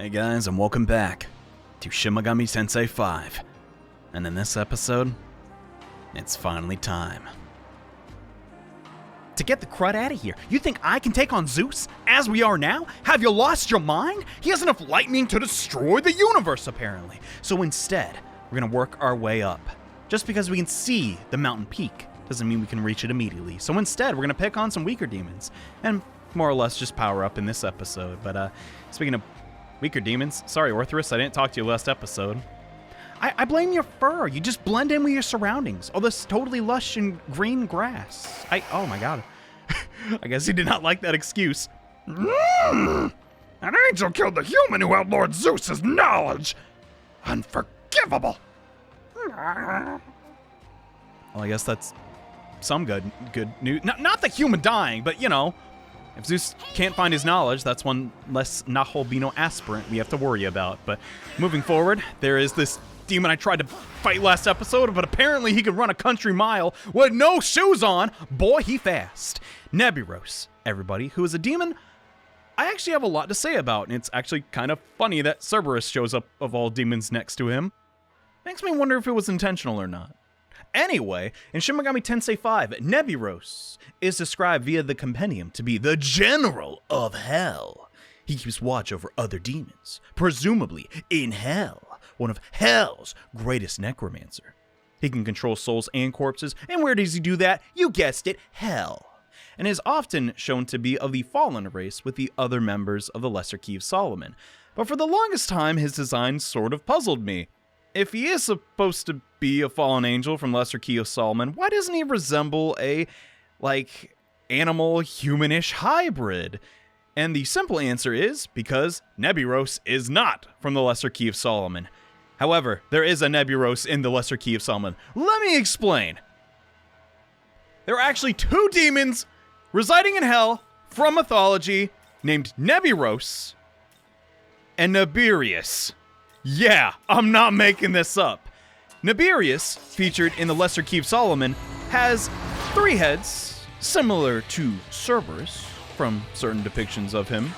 Hey guys, and welcome back to Shin Megami Tensei V. And in this episode, it's finally time. To get the crud out of here. You think I can take on Zeus, as we are now? Have you lost your mind? He has enough lightning to destroy the universe, apparently. So instead, we're gonna work our way up. Just because we can see the mountain peak doesn't mean we can reach it immediately. So instead, we're gonna pick on some weaker demons, and more or less just power up in this episode. But speaking of weaker demons, sorry Orthrus, I didn't talk to you last episode. I blame your fur. You just blend in with your surroundings. All this totally lush and green grass. Oh my god. I guess he did not like that excuse. An angel killed the human who outlawed Zeus's knowledge. Unforgivable. Well, I guess that's some good news. Not the human dying, but you know, if Zeus can't find his knowledge, that's one less Naholbino aspirant we have to worry about. But moving forward, there is this demon I tried to fight last episode, but apparently he could run a country mile with no shoes on. Boy, he fast. Nebiros, everybody, who is a demon I actually have a lot to say about, and it's actually kind of funny that Cerberus shows up of all demons next to him. Makes me wonder if it was intentional or not. Anyway, in Shin Megami Tensei V, Nebiros is described via the compendium to be the General of Hell. He keeps watch over other demons, presumably in Hell, one of Hell's greatest necromancer. He can control souls and corpses, and where does he do that? You guessed it, Hell. And is often shown to be of the fallen race with the other members of the Lesser Key of Solomon. But for the longest time, his design sort of puzzled me. If he is supposed to be a fallen angel from Lesser Key of Solomon, why doesn't he resemble a, animal-humanish hybrid? And the simple answer is because Nebiros is not from the Lesser Key of Solomon. However, there is a Nebiros in the Lesser Key of Solomon. Let me explain. There are actually two demons residing in Hell from mythology named Nebiros and Nebiros. Yeah, I'm not making this up. Nebiros, featured in the Lesser Key of Solomon, has 3 heads, similar to Cerberus from certain depictions of him,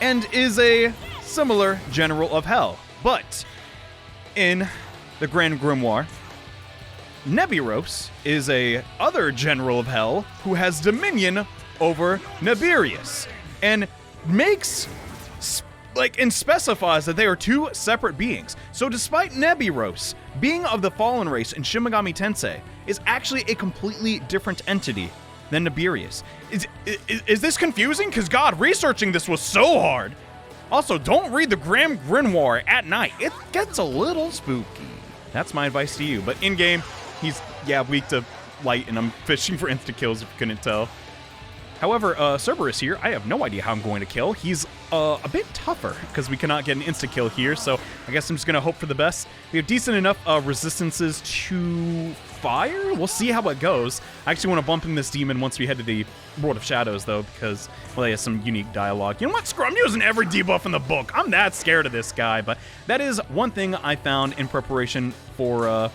and is a similar general of Hell. But in the Grand Grimoire, Nebiros is a other general of Hell who has dominion over Nebiros, and and specifies that they are 2 separate beings. So despite Nebiros being of the fallen race in Shin Megami Tensei, is actually a completely different entity than Nebiros. Is this confusing? Because God, researching this was so hard. Also, don't read the Grand Grimoire at night. It gets a little spooky. That's my advice to you. But in-game, he's, weak to light, and I'm fishing for insta-kills if you couldn't tell. However, Cerberus here, I have no idea how I'm going to kill. He's a bit tougher, because we cannot get an insta-kill here, so I guess I'm just going to hope for the best. We have decent enough resistances to fire? We'll see how it goes. I actually want to bump in this demon once we head to the World of Shadows, though, because, well, he has some unique dialogue. You know what? Screw, I'm using every debuff in the book. I'm that scared of this guy, but that is one thing I found in preparation for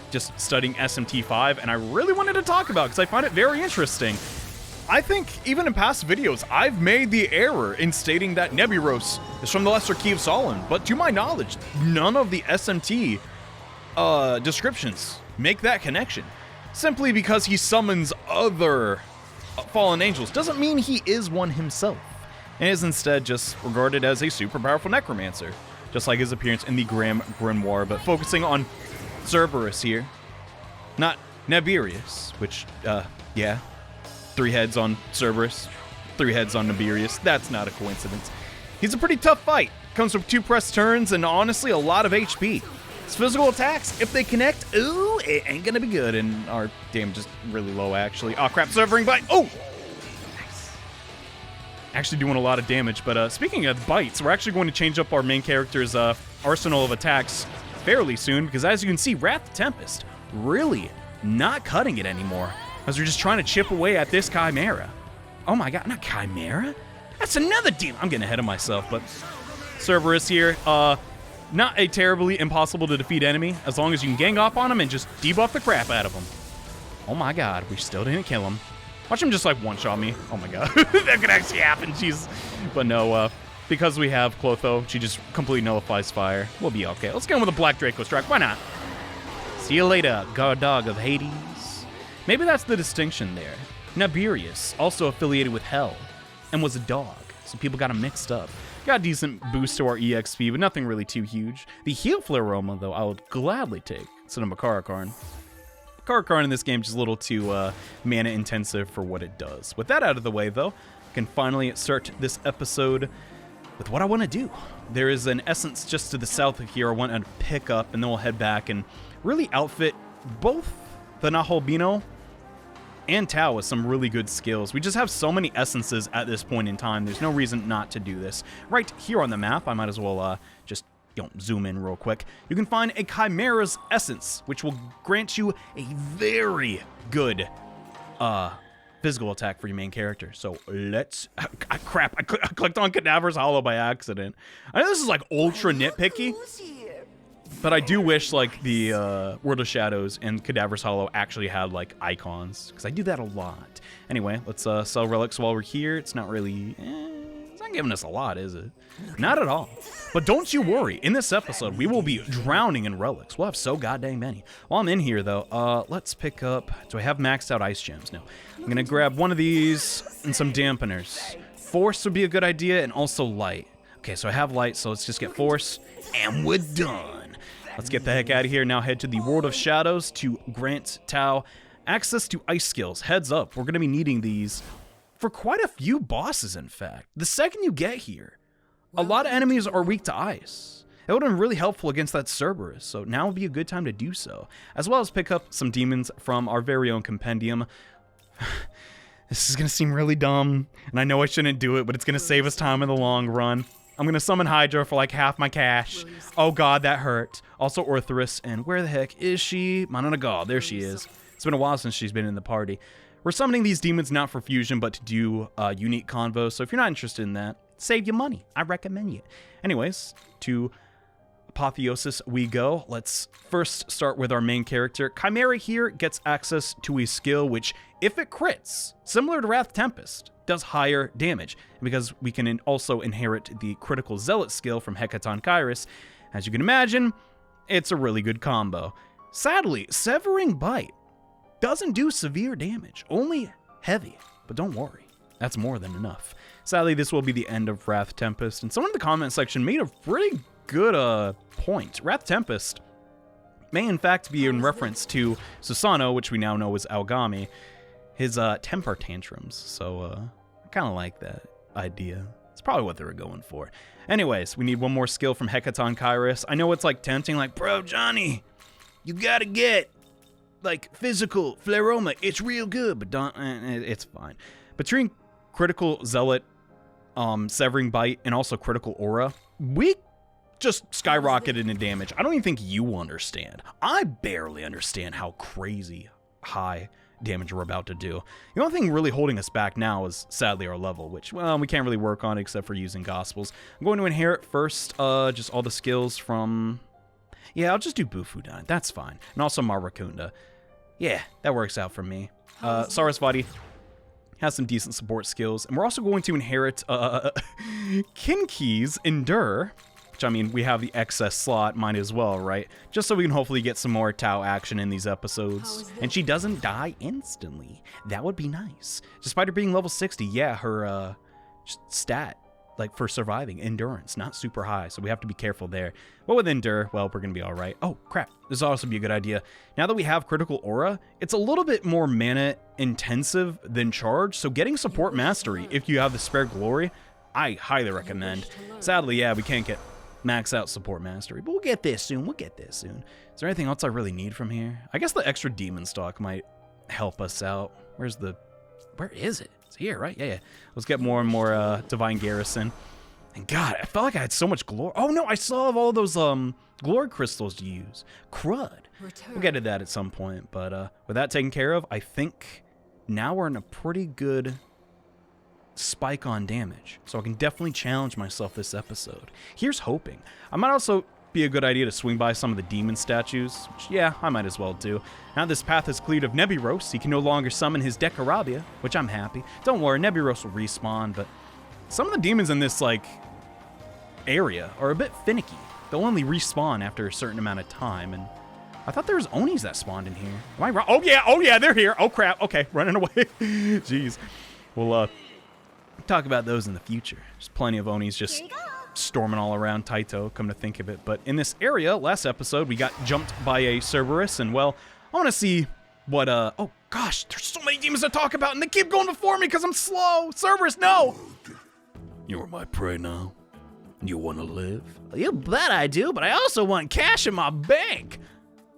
just studying SMT5, and I really wanted to talk about, because I find it very interesting. I think, even in past videos, I've made the error in stating that Nebiros is from the Lesser Key of Solomon, but to my knowledge, none of the SMT descriptions make that connection. Simply because he summons other fallen angels doesn't mean he is one himself, and is instead just regarded as a super powerful necromancer, just like his appearance in the Grand Grimoire, but focusing on Cerberus here, not Nebiros, which, 3 heads on Cerberus, 3 heads on Nebiros. That's not a coincidence. He's a pretty tough fight. Comes with 2 press turns and honestly a lot of HP. His physical attacks, if they connect, ooh, it ain't gonna be good. And our damage is really low, actually. Oh crap, Severing Bite. Oh! Nice. Actually doing a lot of damage, but speaking of bites, we're actually going to change up our main character's arsenal of attacks fairly soon, because as you can see, Wrath Tempest really not cutting it anymore, as we're just trying to chip away at this Chimera. Oh my god, not Chimera? That's another demon! I'm getting ahead of myself, but Cerberus here, not a terribly impossible to defeat enemy, as long as you can gang up on him and just debuff the crap out of him. Oh my god, we still didn't kill him. Watch him just one-shot me. Oh my god, that could actually happen, jeez. But no, because we have Clotho, she just completely nullifies fire. We'll be okay. Let's go with a Black Draco Strike. Why not? See you later, guard dog of Hades. Maybe that's the distinction there. Nebiros, also affiliated with Hell, and was a dog, so people got him mixed up. Got a decent boost to our EXP, but nothing really too huge. The Heal Flaroma, though, I would gladly take instead of Makarakarn. Makarakarn in this game is just a little too mana intensive for what it does. With that out of the way, though, I can finally start this episode with what I want to do. There is an essence just to the south of here I want to pick up, and then we'll head back and really outfit both the Naholbino and Tao with some really good skills. We just have so many essences at this point in time. There's no reason not to do this. Right here on the map, I might as well just zoom in real quick. You can find a Chimera's Essence, which will grant you a very good physical attack for your main character. So let's... crap, I clicked on Cadaver's Hollow by accident. I know this is like ultra nitpicky, but I do wish like the World of Shadows and Cadaver's Hollow actually had like icons, because I do that a lot. Anyway, let's sell relics while we're here. It's not really... it's not giving us a lot, is it? Not at all. But don't you worry. In this episode, we will be drowning in relics. We'll have so goddamn many. While I'm in here, though, let's pick up... Do I have maxed out ice gems? No. I'm going to grab one of these and some dampeners. Force would be a good idea, and also light. Okay, so I have light, so let's just get force, and we're done. Let's get the heck out of here. Now head to the World of Shadows to grant Tao access to ice skills. Heads up, we're going to be needing these for quite a few bosses, in fact. The second you get here, a lot of enemies are weak to ice. It would have been really helpful against that Cerberus, so now would be a good time to do so. As well as pick up some demons from our very own compendium. This is going to seem really dumb, and I know I shouldn't do it, but it's going to save us time in the long run. I'm going to summon Hydra for like half my cash. Oh god, that hurt. Also Orthrus, and where the heck is she? Mananangal, there she is. It's been a while since she's been in the party. We're summoning these demons not for fusion, but to do unique convos, so if you're not interested in that, save your money. I recommend you. Anyways, to Apotheosis we go. Let's first start with our main character. Chimera here gets access to a skill which, if it crits, similar to Wrath Tempest, does higher damage. And because we can also inherit the critical zealot skill from Hecaton Kairos, as you can imagine, it's a really good combo. Sadly, Severing Bite doesn't do severe damage, only heavy, but don't worry, that's more than enough. Sadly, this will be the end of Wrath Tempest, and someone in the comment section made a pretty good point. Wrath Tempest may in fact be in reference to Susano, which we now know is Aogami, his temper tantrums, so I kind of like that idea. It's probably what they were going for. Anyways, we need one more skill from Hecaton Kairos. I know it's like tempting, like, bro, Johnny, you gotta get like physical Flaroma. It's real good, but don't. It's fine. Between critical zealot, severing bite, and also critical aura, we just skyrocketed in damage. I don't even think you understand. I barely understand how crazy high damage we're about to do. The only thing really holding us back now is sadly our level, which, well, we can't really work on except for using Gospels. I'm going to inherit first just all the skills from... Yeah, I'll just do Bufudan. That's fine. And also Marakunda. Yeah, that works out for me. Sarasvati has some decent support skills. And we're also going to inherit Kinki's Endure, which, I mean, we have the excess slot, might as well, right? Just so we can hopefully get some more Tao action in these episodes. And she doesn't die instantly. That would be nice. Despite her being level 60, yeah, her stat, like, for surviving, endurance, not super high, so we have to be careful there. But with Endure, well, we're going to be all right. Oh, crap. This will also be a good idea. Now that we have Critical Aura, it's a little bit more mana intensive than Charge, so getting Support Mastery, if you have the spare glory, I highly recommend. Sadly, yeah, we can't get max out Support Mastery, but we'll get this soon. We'll get this soon. Is there anything else I really need from here? I guess the extra Demon Stock might help us out. Where is it? It's here, right? Yeah. Let's get more and more Divine Garrison. And God, I felt like I had so much glory. Oh no, I still have all those glory crystals to use. Crud. We'll get to that at some point, but with that taken care of, I think now we're in a pretty good spike on damage. So I can definitely challenge myself this episode. Here's hoping. I might also be a good idea to swing by some of the demon statues, which, yeah, I might as well do. Now this path is cleared of Nebiros, he can no longer summon his Decarabia, which I'm happy. Don't worry, Nebiros will respawn, but some of the demons in this, like, area are a bit finicky. They'll only respawn after a certain amount of time, and I thought there was Onis that spawned in here. Am I wrong? Oh yeah, they're here. Oh crap, okay, running away. Jeez. We'll talk about those in the future. There's plenty of Onis just storming all around Taito, come to think of it. But in this area, last episode, we got jumped by a Cerberus, and well, I want to see what, oh gosh, there's so many demons to talk about, and they keep going before me because I'm slow. Cerberus, no! You're my prey now. You want to live? You bet I do, but I also want cash in my bank.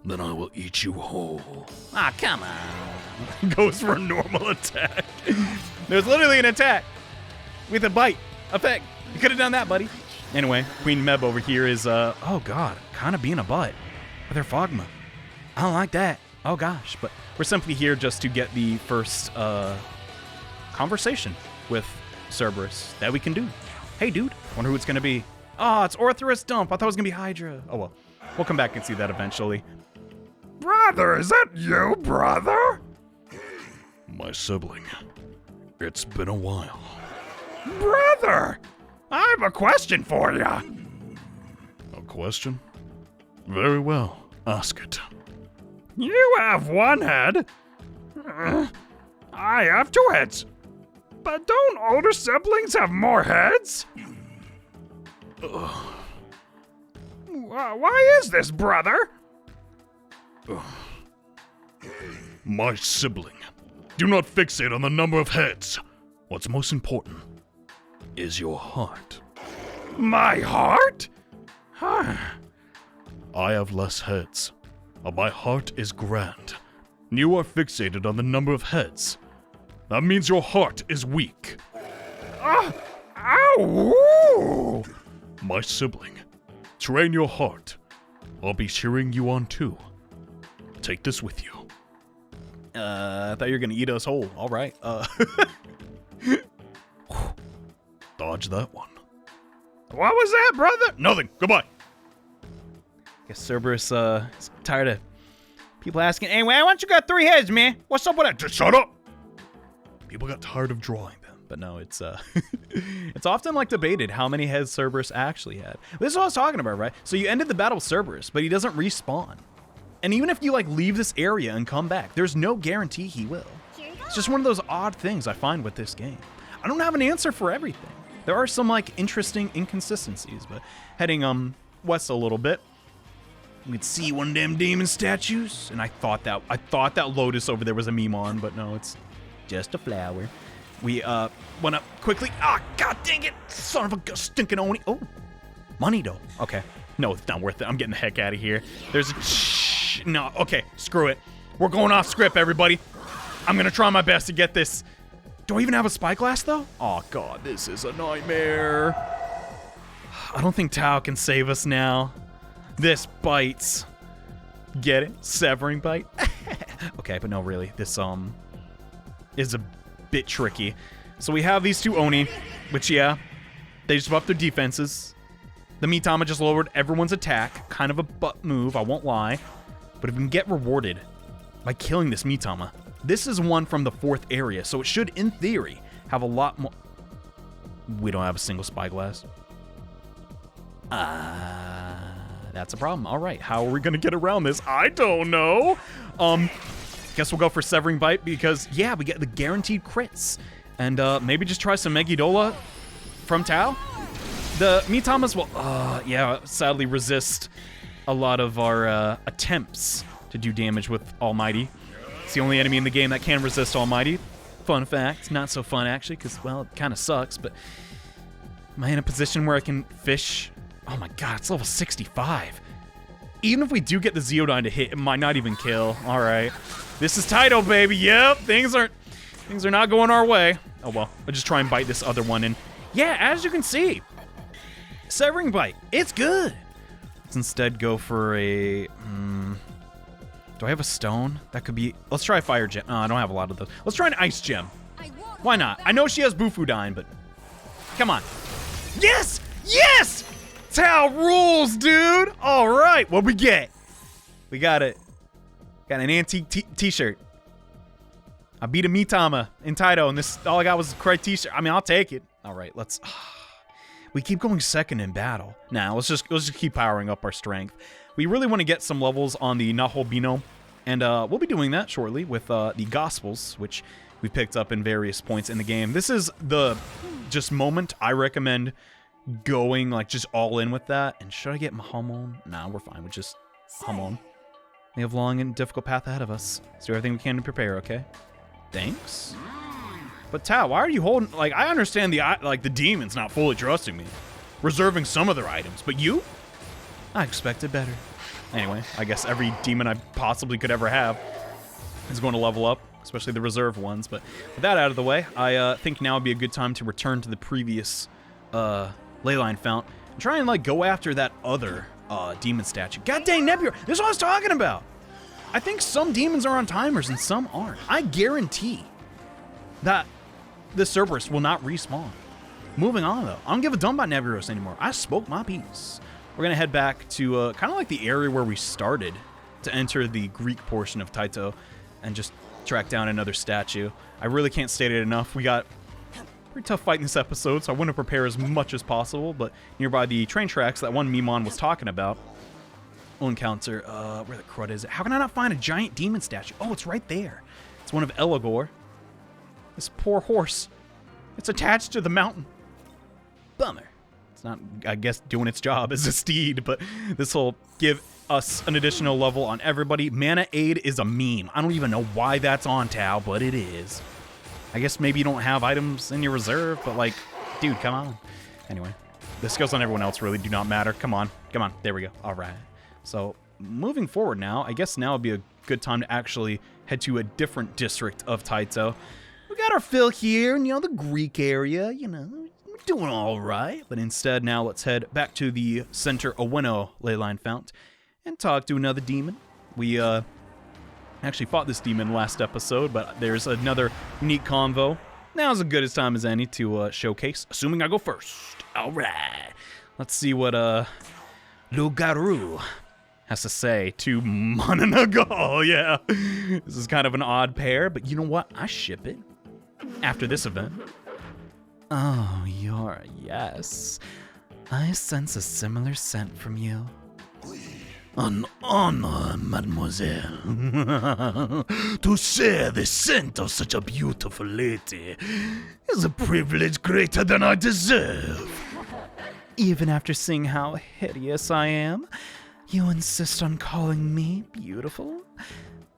Then I will eat you whole. Ah, come on. Goes for a normal attack. There's literally an attack with a bite effect. You could have done that, buddy. Anyway, Queen Meb over here is, oh god, kind of being a butt with her Fogma. I don't like that. Oh gosh, but we're simply here just to get the first conversation with Cerberus that we can do. Hey dude, wonder who it's gonna be. Oh, it's Orthrus Dump. I thought it was gonna be Hydra. Oh well, we'll come back and see that eventually. Brother, is that you, brother? My sibling. It's been a while. Brother, I have a question for you. A question? Very well. Ask it. You have one head. I have two heads. But don't older siblings have more heads? Why is this, brother? My sibling. Do not fixate on the number of heads. What's most important is your heart. My heart? I have less heads, but my heart is grand. You are fixated on the number of heads. That means your heart is weak. Ow! My sibling, train your heart. I'll be cheering you on too. Take this with you. I thought you were gonna eat us whole. All right. Dodge that one. What was that, brother? Nothing. Goodbye. Guess Cerberus is tired of people asking, hey, why don't you got 3 heads, man? What's up with that? Just shut up. People got tired of drawing them. But no, it's it's often like debated how many heads Cerberus actually had. This is what I was talking about, right? So you ended the battle with Cerberus, but he doesn't respawn. And even if you like leave this area and come back, there's no guarantee he will. It's just one of those odd things I find with this game. I don't have an answer for everything. There are some like interesting inconsistencies, but heading west a little bit, we could see one of them demon statues, and I thought that lotus over there was a Memon, but no, it's just a flower. We went up quickly. Ah, god dang it, son of a stinking Oni. Oh, money though. Okay, no, it's not worth it. I'm getting the heck out of here. There's a no. Okay, screw it. We're going off script, everybody. I'm gonna try my best to get this. Do I even have a spyglass though? Oh god, this is a nightmare. I don't think Tao can save us now. This bites. Get it? Severing bite? Okay, but no, really. This, is a bit tricky. So we have these two Oni, which, yeah, they just buffed their defenses. The Mitama just lowered everyone's attack. Kind of a butt move, I won't lie. But if we can get rewarded by killing this Mitama, this is one from the 4th area, so it should, in theory, have a lot more... We don't have a single spyglass. That's a problem. All right, how are we gonna get around this? I don't know. Guess we'll go for Severing Bite because, yeah, we get the guaranteed crits. And maybe just try some Megidola from Tao. The Mitamas will, yeah, sadly resist a lot of our attempts to do damage with Almighty. It's the only enemy in the game that can resist Almighty. Fun fact. Not so fun, actually, because, well, it kind of sucks, but am I in a position where I can fish? Oh my god, it's level 65. Even if we do get the Zeodyne to hit, it might not even kill. All right. This is Taito, baby. Yep, things are not going our way. Oh, well. I'll just try and bite this other one. And yeah, as you can see, Severing Bite. It's good. Let's instead go for a... do I have a stone? That could be... Let's try a fire gem. I don't have a lot of those. Let's try an ice gem. Why not? I know she has Bufudyne, but... Come on. Yes! Yes! Tao rules, dude! All right, what we get? We got it. Got an antique t-shirt. I beat a Mitama in Taito, and this all I got was a correct t-shirt. I mean, I'll take it. All right, let's... We keep going second in battle. Now, let's just keep powering up our strength. We really want to get some levels on the Naholbino, and we'll be doing that shortly with the Gospels, which we picked up in various points in the game. This is the just moment I recommend going like just all in with that. And should I get Mahamon? Nah, we're fine with just Hamon. We have a long and difficult path ahead of us. Let's do everything we can to prepare, okay? Thanks. But Tao, why are you holding... Like, I understand the demons not fully trusting me. Reserving some of their items. But you? I expected better. Anyway, I guess every demon I possibly could ever have is going to level up. Especially the reserved ones. But with that out of the way, I think now would be a good time to return to the previous leyline fount. And try and, like, go after that other demon statue. God dang, Nebiros! This is what I was talking about! I think some demons are on timers and some aren't. I guarantee that the Cerberus will not respawn. Moving on, though. I don't give a damn about Nebiros anymore. I spoke my piece. We're going to head back to kind of like the area where we started to enter the Greek portion of Taito and just track down another statue. I really can't state it enough. We got a pretty tough fight in this episode, so I want to prepare as much as possible, but nearby the train tracks that one Mimon was talking about, we'll encounter, where the crud is it? How can I not find a giant demon statue? Oh, it's right there. It's one of Eligor. This poor horse. It's attached to the mountain. Bummer. It's not, I guess, doing its job as a steed, but this will give us an additional level on everybody. Mana Aid is a meme. I don't even know why that's on Tau, but it is. I guess maybe you don't have items in your reserve, but like, dude, come on. Anyway, the skills on everyone else really do not matter. Come on. Come on. There we go. All right. So moving forward now, I guess now would be a good time to actually head to a different district of Taito. We got our fill here in, the Greek area, we're doing all right. But instead, now let's head back to the Center Oweno leyline fount and talk to another demon. We actually fought this demon last episode, but there's another unique convo. Now's as good a time as any to showcase, assuming I go first. All right. Let's see what Lugaru has to say to Mananangal. Yeah, this is kind of an odd pair, but you know what? I ship it after this event. Oh, yes. I sense a similar scent from you. An honor, mademoiselle. To share the scent of such a beautiful lady is a privilege greater than I deserve. Even after seeing how hideous I am, you insist on calling me beautiful?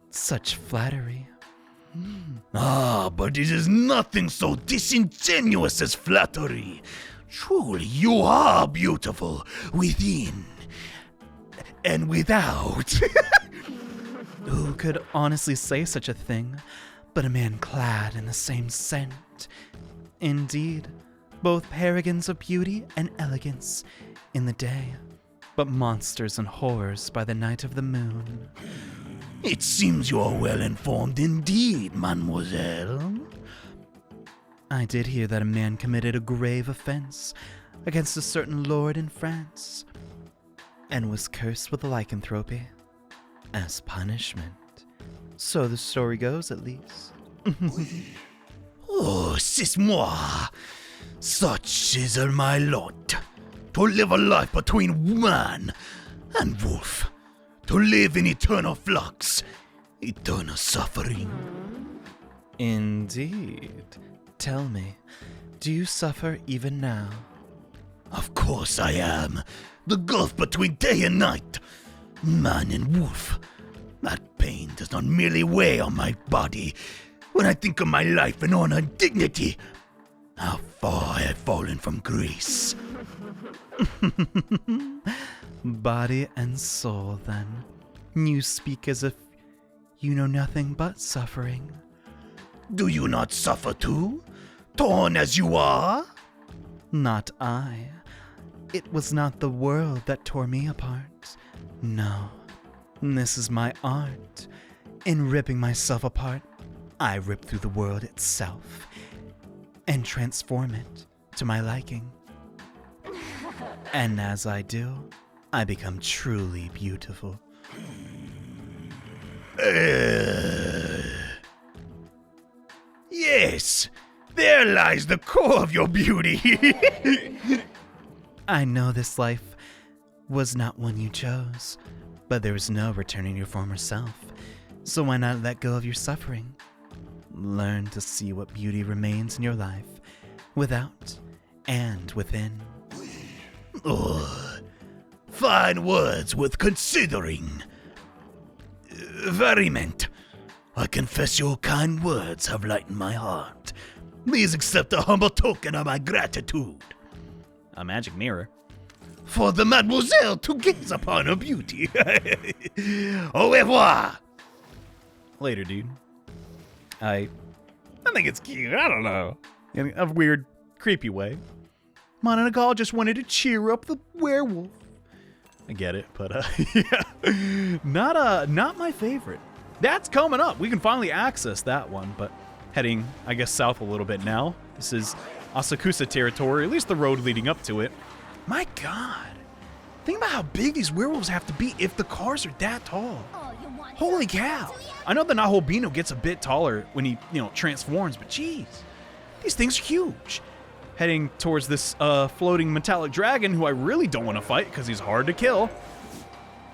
Such flattery. Ah, but it is nothing so disingenuous as flattery. Truly, you are beautiful within and without. Who could honestly say such a thing but a man clad in the same scent? Indeed, both paragons of beauty and elegance in the day, but monsters and horrors by the night of the moon. It seems you are well informed indeed, mademoiselle. I did hear that a man committed a grave offense against a certain lord in France, and was cursed with lycanthropy as punishment. So the story goes, at least. Oh, c'est moi. Such is my lot. To live a life between man and wolf. To live in eternal flux, eternal suffering. Indeed. Tell me, do you suffer even now? Of course I am. The gulf between day and night, man and wolf. That pain does not merely weigh on my body. When I think of my life and honor and dignity, how far I have fallen from grace. Body and soul, then. You speak as if you know nothing but suffering. Do you not suffer too? Torn as you are? Not I. It was not the world that tore me apart. No. This is my art. In ripping myself apart, I rip through the world itself and transform it to my liking. And as I do, I become truly beautiful. Yes, there lies the core of your beauty. I know this life was not one you chose, but there is no returning your former self. So why not let go of your suffering? Learn to see what beauty remains in your life, without and within. Ugh. Fine words worth considering. Very meant. I confess your kind words have lightened my heart. Please accept a humble token of my gratitude. A magic mirror. For the mademoiselle to gaze upon her beauty. Au revoir. Later, dude. I think it's cute. I don't know. In a weird, creepy way. Mananangal just wanted to cheer up the werewolf. I get it, but yeah, not my favorite. That's coming up. We can finally access that one, but heading, I guess, south a little bit now. This is Asakusa territory, at least the road leading up to it. My God. Think about how big these werewolves have to be if the cars are that tall. Holy cow. I know the Naholbino gets a bit taller when he, transforms, but geez, these things are huge. Heading towards this floating metallic dragon, who I really don't want to fight because he's hard to kill.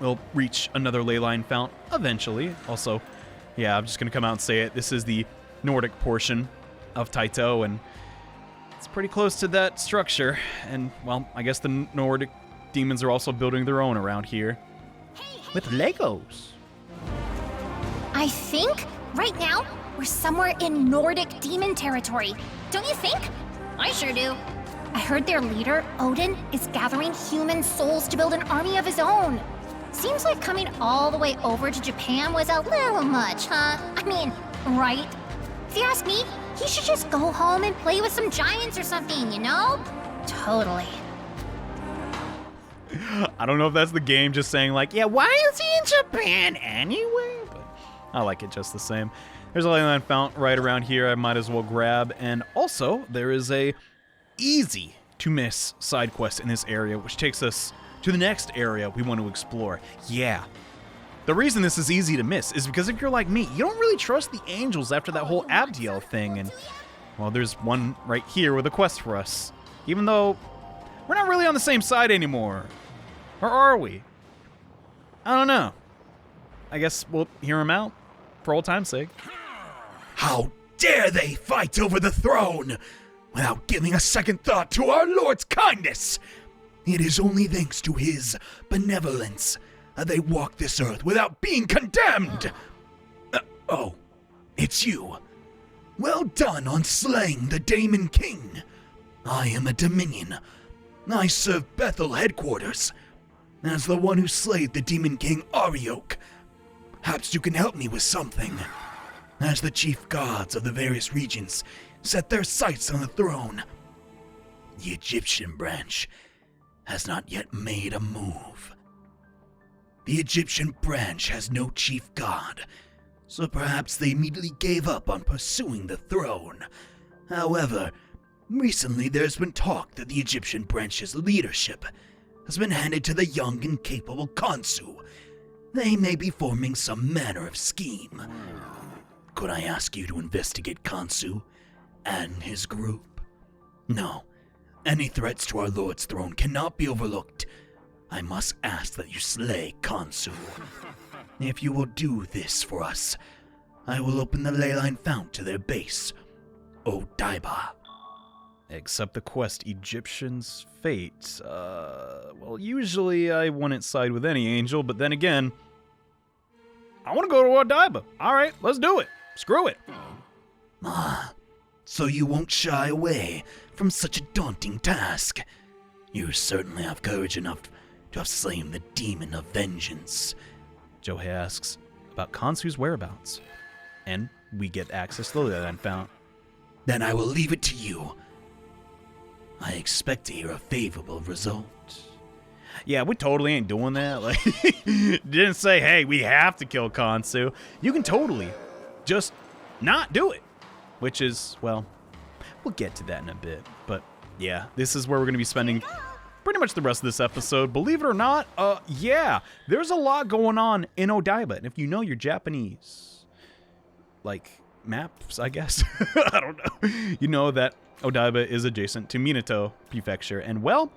We'll reach another ley line fount eventually. Also, yeah, I'm just going to come out and say it. This is the Nordic portion of Taito, and it's pretty close to that structure. And, well, I guess the Nordic demons are also building their own around here with Legos. I think right now we're somewhere in Nordic demon territory. Don't you think? I sure do. I heard their leader, Odin, is gathering human souls to build an army of his own. Seems like coming all the way over to Japan was a little much, huh? I mean, right? If you ask me, he should just go home and play with some giants or something, you know? Totally. I don't know if that's the game just saying like, yeah, why is he in Japan anyway? But I like it just the same. There's a ley line fount right around here I might as well grab. And also, there is a easy to miss side quest in this area, which takes us to the next area we want to explore. Yeah. The reason this is easy to miss is because if you're like me, you don't really trust the angels after that whole Abdiel thing. And, well, there's one right here with a quest for us. Even though we're not really on the same side anymore. Or are we? I don't know. I guess we'll hear him out for old time's sake. How dare they fight over the throne without giving a second thought to our Lord's kindness? It is only thanks to his benevolence that they walk this earth without being condemned. Oh, it's you. Well done on slaying the Daemon King. I am a Dominion. I serve Bethel headquarters. As the one who slayed the Demon King Ariok, perhaps you can help me with something. As the chief gods of the various regions set their sights on the throne, the Egyptian branch has not yet made a move. The Egyptian branch has no chief god, so perhaps they immediately gave up on pursuing the throne. However, recently there's been talk that the Egyptian branch's leadership has been handed to the young and capable Konshu. They may be forming some manner of scheme. Could I ask you to investigate Konshu and his group? No. Any threats to our Lord's throne cannot be overlooked. I must ask that you slay Konshu. If you will do this for us, I will open the ley line fount to their base, Odaiba. Accept the quest, Egyptian's fate. Well, usually I wouldn't side with any angel, but then again, I want to go to Odaiba. All right, let's do it. Screw it. So you won't shy away from such a daunting task. You certainly have courage enough to have slain the demon of vengeance. Johei asks about Konsu's whereabouts, and we get access to the ley line fount. Then I will leave it to you. I expect to hear a favorable result. Yeah, we totally ain't doing that. Like, didn't say, hey, we have to kill Khonsu. You can totally just not do it. Which is, well, we'll get to that in a bit. But yeah, this is where we're going to be spending pretty much the rest of this episode. Believe it or not, yeah, there's a lot going on in Odaiba. And if you know your Japanese, like, maps, I guess, I don't know, you know that Odaiba is adjacent to Minato Prefecture. And, well,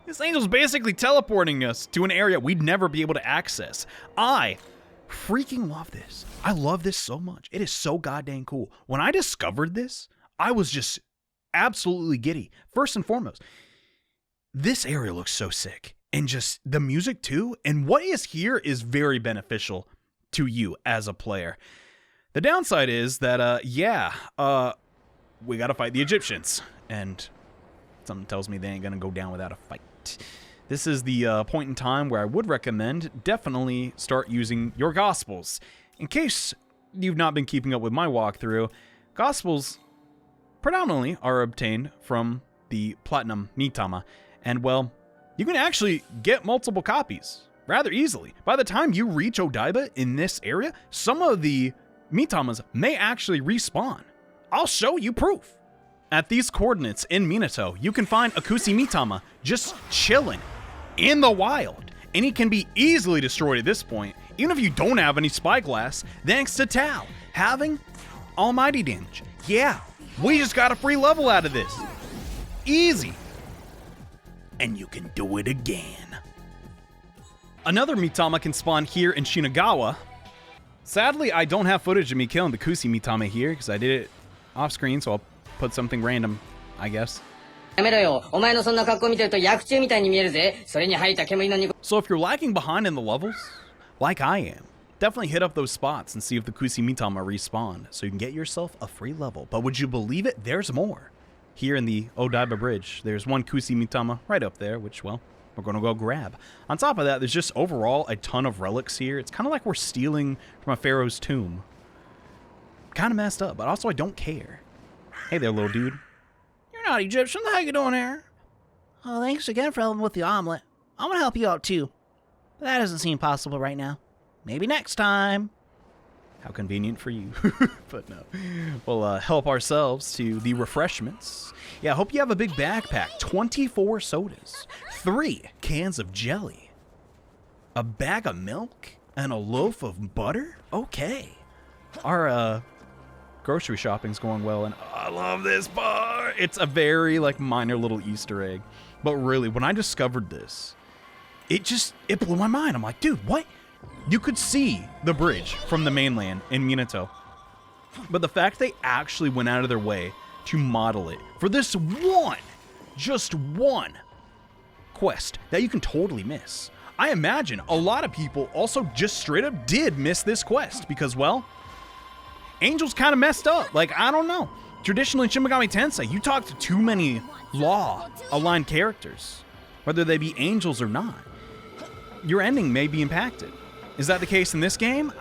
This angel's basically teleporting us to an area we'd never be able to access. I freaking love this. I love this so much. It is so goddamn cool. When I discovered this, I was just absolutely giddy. First and foremost, this area looks so sick. And just the music too. And what is here is very beneficial to you as a player. The downside is that, we gotta fight the Egyptians. And something tells me they ain't gonna go down without a fight. This is the point in time where I would recommend definitely start using your Gospels. In case you've not been keeping up with my walkthrough, Gospels predominantly are obtained from the Platinum Mitama. And, well, you can actually get multiple copies rather easily. By the time you reach Odaiba in this area, some of the Mitamas may actually respawn. I'll show you proof. At these coordinates in Minato, you can find a Kusi Mitama just chilling in the wild. And he can be easily destroyed at this point, even if you don't have any spyglass, thanks to Tao having almighty damage. Yeah, we just got a free level out of this. Easy. And you can do it again. Another Mitama can spawn here in Shinagawa. Sadly, I don't have footage of me killing the Kusi Mitama here, because I did it off screen, so I'll put something random, I guess. So if you're lagging behind in the levels, like I am, definitely hit up those spots and see if the Kusi Mitama respawn, so you can get yourself a free level. But would you believe it? There's more. Here in the Odaiba Bridge, there's one Kusi Mitama right up there, which, well, we're going to go grab. On top of that, there's just overall a ton of relics here. It's kind of like we're stealing from a pharaoh's tomb. Kind of messed up, but also I don't care. Hey there, little dude. You're not Egyptian. What the heck you doing here? Oh, thanks again for helping with the omelet. I'm gonna help you out too. But that doesn't seem possible right now. Maybe next time. How convenient for you. But no. We'll help ourselves to the refreshments. Yeah, I hope you have a big backpack. 24 sodas. 3 cans of jelly. A bag of milk. And a loaf of butter? Okay. Our, grocery shopping's going well, and I love this bar. It's a very, like, minor little Easter egg. But really, when I discovered this, it blew my mind. I'm like, dude, what? You could see the bridge from the mainland in Minato. But the fact they actually went out of their way to model it for this just one quest that you can totally miss. I imagine a lot of people also just straight up did miss this quest because, well, Angel's kind of messed up. Like, I don't know. Traditionally in Shin Megami Tensei, you talk to too many law-aligned characters, whether they be angels or not. Your ending may be impacted. Is that the case in this game?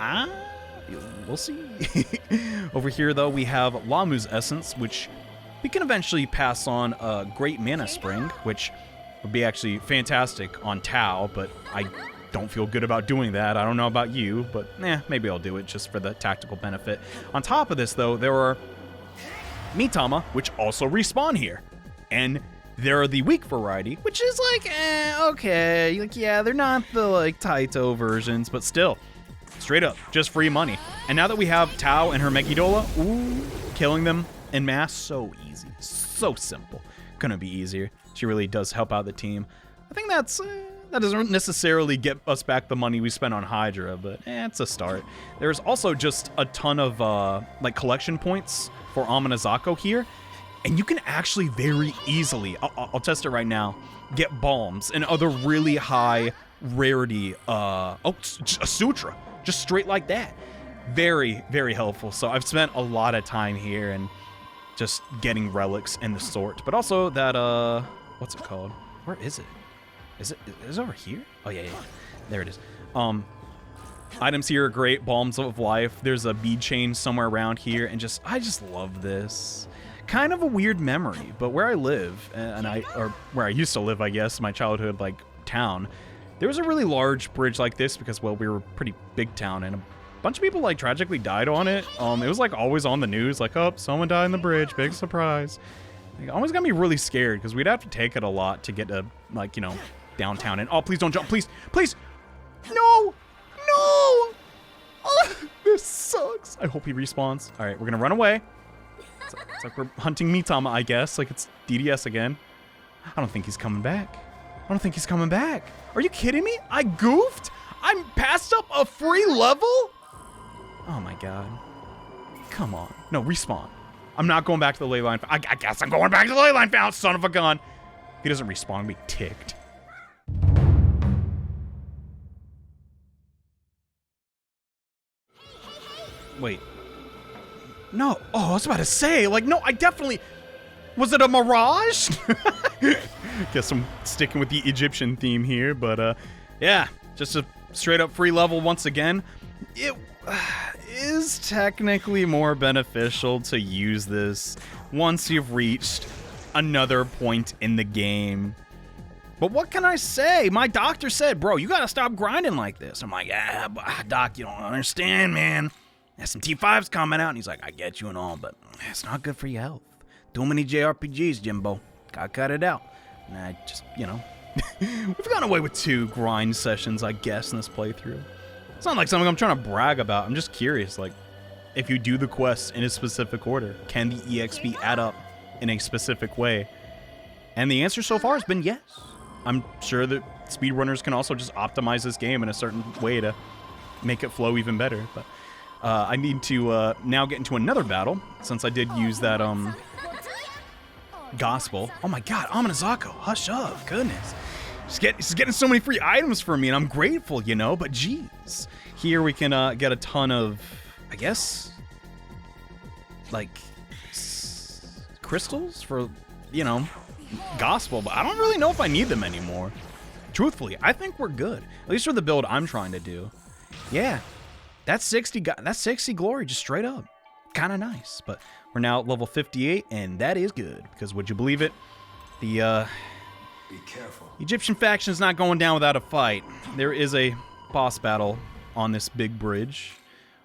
We'll see. Over here, though, we have Lamu's Essence, which we can eventually pass on a Great Mana Spring, which would be actually fantastic on Tao, but I don't feel good about doing that. I don't know about you, but maybe I'll do it just for the tactical benefit. On top of this, though, there are Mitama, which also respawn here. And there are the weak variety, which is like, okay. Like, yeah, they're not the, like, Taito versions, but still, straight up, just free money. And now that we have Tao and her Megidola, killing them en masse, so easy. So simple. Couldn't be easier. She really does help out the team. I think that doesn't necessarily get us back the money we spent on Hydra, but it's a start. There's also just a ton of like collection points for Amanazako here, and you can actually very easily, I'll test it right now, get bombs and other really high rarity, a sutra, just straight like that. Very, very helpful. So I've spent a lot of time here and just getting relics and the sort, but also that, what's it called? Where is it? Is it over here? Oh, yeah. There it is. Items here are great. Balms of Life. There's a bead chain somewhere around here. And I just love this. Kind of a weird memory, but where I live, or where I used to live, I guess, my childhood, like, town, there was a really large bridge like this because, well, we were a pretty big town, and a bunch of people, like, tragically died on it. It was, like, always on the news, like, oh, someone died on the bridge. Big surprise. It always got me really scared because we'd have to take it a lot to get to, like, you know, downtown. And oh, please don't jump, please no oh, this sucks. I hope he respawns. All right, we're gonna run away. It's like we're hunting Mitama, I guess, like it's DDS again. I don't think he's coming back. I don't think he's coming back. Are you kidding me? I goofed? I'm passed up a free level? Oh my god. Come on. No, respawn. I'm not going back to the ley line. I guess I'm going back to the ley line fountain, son of a gun. If he doesn't respawn, I'm gonna be ticked. Wait. No. Oh, I was about to say, like, no, I definitely... Was it a mirage? Guess I'm sticking with the Egyptian theme here, but, yeah. Just a straight-up free level once again. It is technically more beneficial to use this once you've reached another point in the game. But what can I say? My doctor said, bro, you gotta stop grinding like this. I'm like, yeah, doc, you don't understand, man. SMT5's coming out. And he's like, I get you and all, but it's not good for your health. Too many JRPGs, Jimbo. Gotta cut it out. And I just, you know, we've gone away with 2 grind sessions, I guess, in this playthrough. It's not like something I'm trying to brag about. I'm just curious, like, if you do the quests in a specific order, can the EXP add up in a specific way? And the answer so far has been yes. I'm sure that speedrunners can also just optimize this game in a certain way to make it flow even better. But I need to now get into another battle, since I did use that gospel. Oh my god, Amanazako, hush up, goodness. She's getting so many free items for me, and I'm grateful, you know, but geez. Here we can get a ton of, I guess, like, crystals for, you know, gospel, but I don't really know if I need them anymore. Truthfully, I think we're good. At least for the build I'm trying to do. Yeah, that's 60 glory, just straight up. Kind of nice, but we're now at level 58, and that is good, because would you believe it? The, Be careful. Egyptian faction's not going down without a fight. There is a boss battle on this big bridge.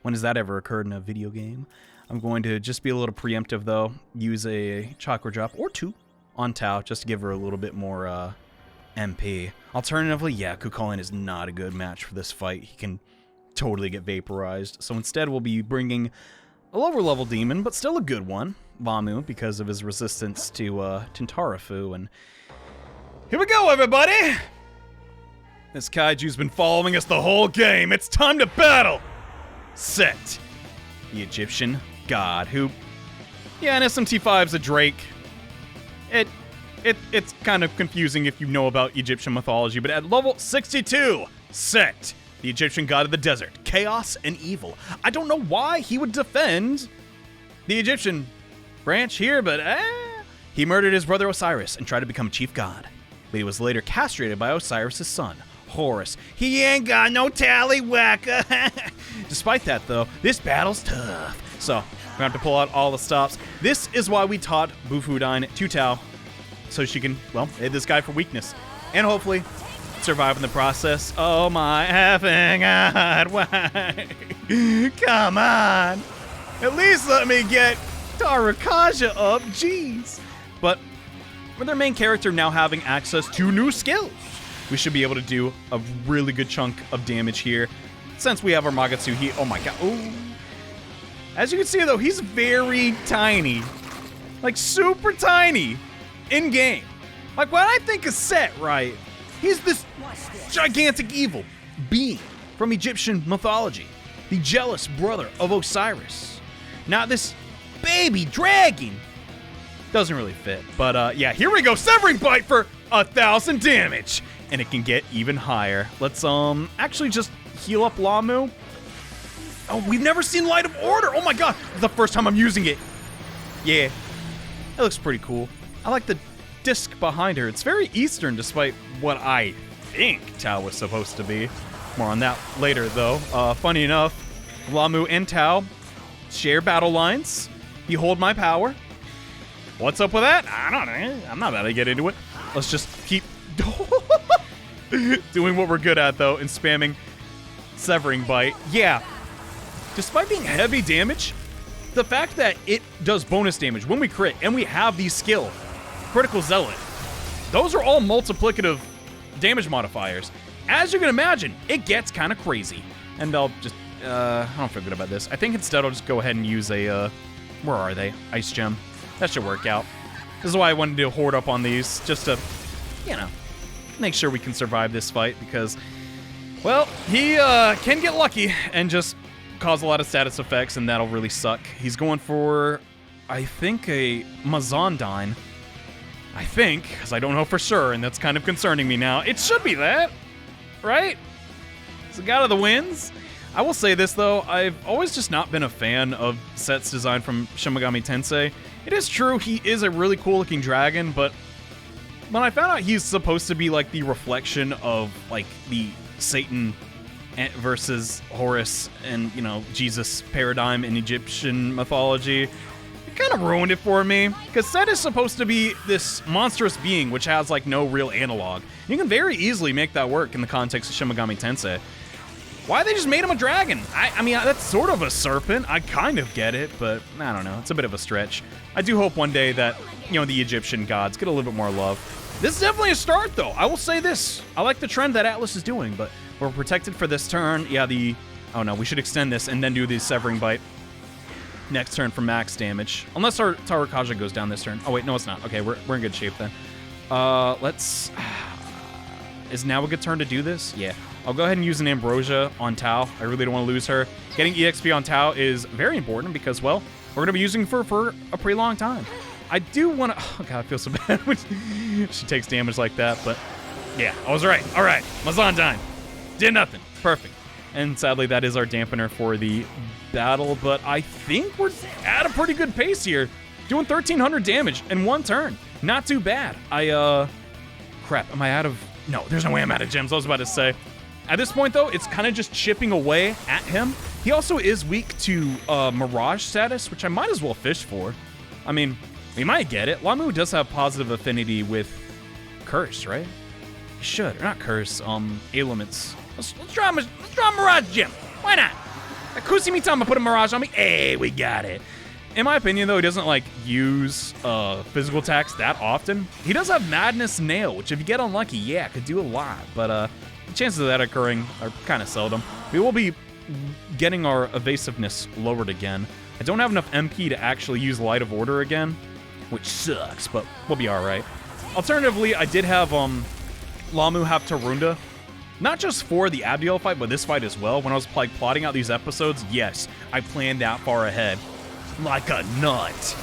When has that ever occurred in a video game? I'm going to just be a little preemptive, though. Use a chakra drop or 2 on Tao, just to give her a little bit more MP. Alternatively, yeah, Kukulin is not a good match for this fight. He can totally get vaporized. So instead, we'll be bringing a lower level demon, but still a good one, Vamu, because of his resistance to Tintarafu. And here we go, everybody! This kaiju's been following us the whole game. It's time to battle! Set, the Egyptian god, who, yeah, an SMT5's a Drake. It's kind of confusing if you know about Egyptian mythology, but at level 62, Set, the Egyptian god of the desert, chaos and evil. I don't know why he would defend the Egyptian branch here, but he murdered his brother Osiris and tried to become chief god. But he was later castrated by Osiris' son, Horus. He ain't got no tallywhacker. Despite that, though, this battle's tough. So, we're gonna have to pull out all the stops. This is why we taught Bufudine to Tao, so she can, well, hit this guy for weakness. And hopefully, survive in the process. Oh my effing god, why? Come on. At least let me get Tarakaja up, jeez. But with our main character now having access to new skills, we should be able to do a really good chunk of damage here. Since we have our Magatsu, oh my god, ooh. As you can see though, he's very tiny. Like super tiny in game. Like when I think of Set, right, he's this gigantic evil being from Egyptian mythology. The jealous brother of Osiris. Not this baby dragon. Doesn't really fit, but yeah, here we go. Severing Bite for 1,000 damage, and it can get even higher. Let's actually just heal up Lamu. Oh, we've never seen Light of Order. Oh my god, it's the first time I'm using it. Yeah, it looks pretty cool. I like the disc behind her. It's very Eastern, despite what I think Tao was supposed to be. More on that later, though. Funny enough, Lamu and Tao share battle lines. Behold my power. What's up with that? I don't know. I'm not about to get into it. Let's just keep doing what we're good at, though, and spamming Severing Bite. Yeah. Despite being heavy damage, the fact that it does bonus damage when we crit, and we have the skill, Critical Zealot, those are all multiplicative damage modifiers. As you can imagine, it gets kind of crazy. And I'll just, I don't feel good about this. I think instead I'll just go ahead and use a, where are they? Ice Gem. That should work out. This is why I wanted to hoard up on these, just to, you know, make sure we can survive this fight because, well, he can get lucky and just cause a lot of status effects, and that'll really suck. He's going for, I think, a Mazandine. I think, because I don't know for sure, and that's kind of concerning me now. It should be that, right? It's the God of the Winds. I will say this, though. I've always just not been a fan of sets designed from Shin Megami Tensei. It is true he is a really cool-looking dragon, but when I found out he's supposed to be, like, the reflection of, like, the Satan versus Horus and, you know, Jesus paradigm in Egyptian mythology, it kind of ruined it for me, because Set is supposed to be this monstrous being which has, like, no real analog. You can very easily make that work in the context of Shin Megami Tensei. Why they just made him a dragon? I mean, that's sort of a serpent. I kind of get it, but I don't know. It's a bit of a stretch. I do hope one day that, you know, the Egyptian gods get a little bit more love. This is definitely a start, though. I will say this. I like the trend that Atlas is doing, but we're protected for this turn. Yeah, oh no, we should extend this and then do the Severing Bite next turn for max damage. Unless our Tarakaja goes down this turn. Oh, wait, no, it's not. Okay, we're in good shape then. Is now a good turn to do this? Yeah. I'll go ahead and use an Ambrosia on Tau. I really don't want to lose her. Getting EXP on Tau is very important because, well, we're going to be using her for a pretty long time. I do want to... Oh, God, I feel so bad when she takes damage like that, but yeah, I was right. All right, Mazandine. Did nothing. Perfect. And sadly, that is our dampener for the battle, but I think we're at a pretty good pace here. Doing 1,300 damage in one turn. Not too bad. Crap, am I out of... No, there's no way I'm out of gems. I was about to say. At this point, though, it's kind of just chipping away at him. He also is weak to Mirage status, which I might as well fish for. I mean, we might get it. Lamu does have positive affinity with Curse, right? He should. Or not Curse, Ailments. Let's draw a Mirage gem. Why not? Kusi Mitama put a Mirage on me. Hey, we got it. In my opinion, though, he doesn't, like, use physical attacks that often. He does have Madness Nail, which if you get unlucky, yeah, could do a lot. But the chances of that occurring are kind of seldom. We will be getting our evasiveness lowered again. I don't have enough MP to actually use Light of Order again, which sucks, but we'll be all right. Alternatively, I did have Lamu have Tarunda. Not just for the Abdiel fight, but this fight as well. When I was like plotting out these episodes, yes, I planned that far ahead. Like a nut.